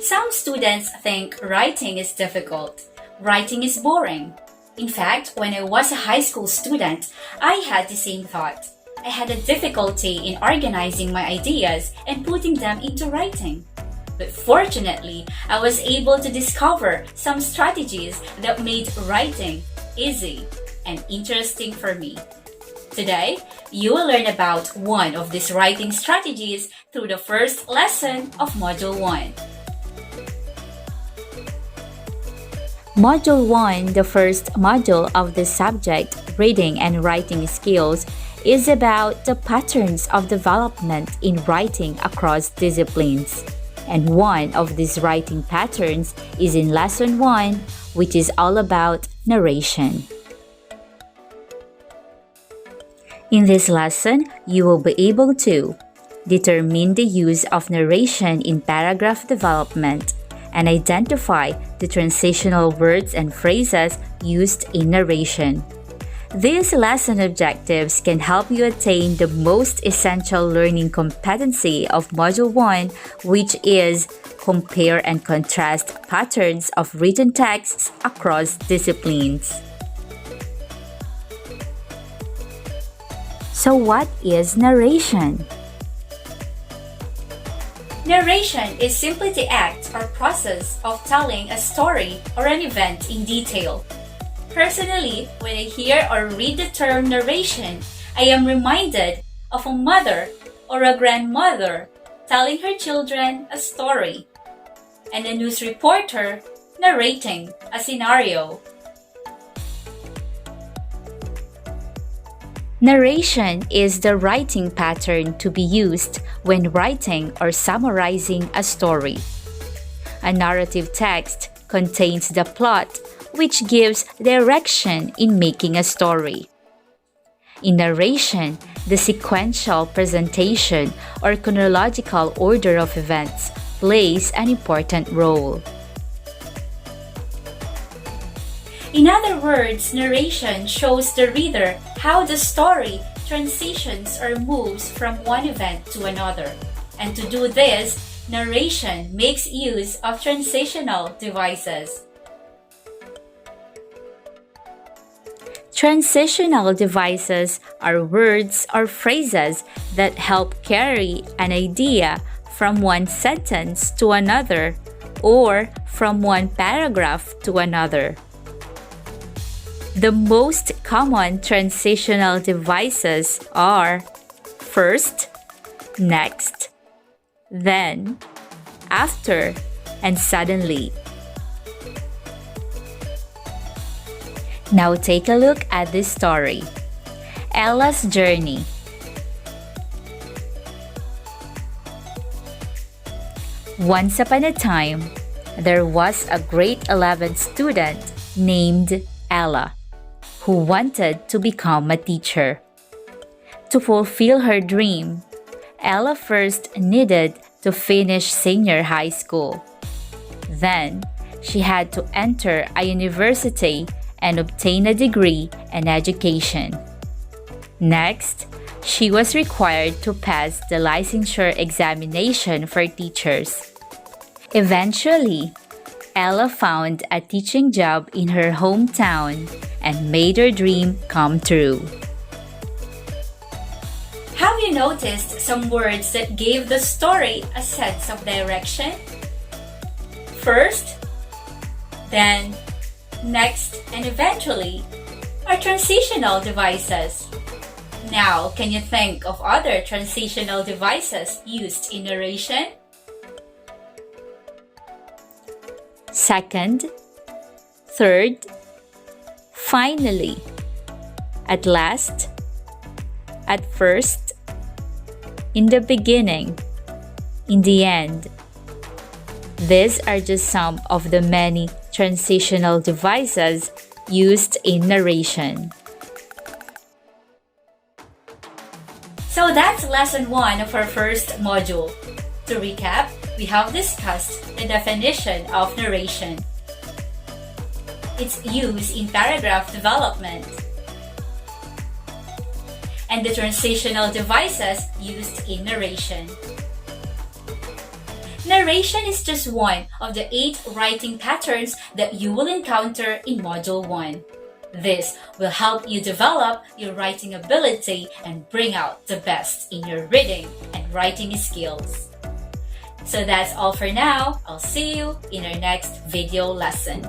Some students think writing is difficult. Writing is boring. In fact, when I was a high school student, I had the same thought. I had a difficulty in organizing my ideas and putting them into writing. But fortunately, I was able to discover some strategies that made writing easy and interesting for me. Today, you will learn about one of these writing strategies through the first lesson of Module 1. Module 1, the first module of the subject, Reading and Writing Skills, is about the patterns of development in writing across disciplines. And one of these writing patterns is in Lesson 1, which is all about narration. In this lesson, you will be able to determine the use of narration in paragraph development and identify the transitional words and phrases used in narration. These lesson objectives can help you attain the most essential learning competency of Module 1, which is compare and contrast patterns of written texts across disciplines. So what is narration? Narration is simply the act or process of telling a story or an event in detail. Personally, when I hear or read the term narration, I am reminded of a mother or a grandmother telling her children a story, and a news reporter narrating a scenario. Narration is the writing pattern to be used when writing or summarizing a story. A narrative text contains the plot, which gives direction in making a story. In narration, the sequential presentation or chronological order of events plays an important role. In other words, narration shows the reader how the story transitions or moves from one event to another. And to do this, narration makes use of transitional devices. Transitional devices are words or phrases that help carry an idea from one sentence to another or from one paragraph to another. The most common transitional devices are first, next, then, after, and suddenly. Now take a look at this story. Ela's Journey. Once upon a time, there was a grade 11 student named Ela, who wanted to become a teacher. To fulfill her dream, Ela first needed to finish senior high school. Then, she had to enter a university and obtain a degree in education. Next, she was required to pass the licensure examination for teachers. Eventually, Ela found a teaching job in her hometown and made her dream come true. Have you noticed some words that gave the story a sense of direction? First, then, next, and eventually are transitional devices. Now, can you think of other transitional devices used in narration? Second, third, finally, at last, at first, in the beginning, in the end. These are just some of the many transitional devices used in narration. So that's lesson 1 of our first module. To recap, we have discussed the definition of narration. its use in paragraph development, and the transitional devices used in narration. Narration is just one of the 8 writing patterns that you will encounter in Module 1. This will help you develop your writing ability and bring out the best in your reading and writing skills. So that's all for now. I'll see you in our next video lesson.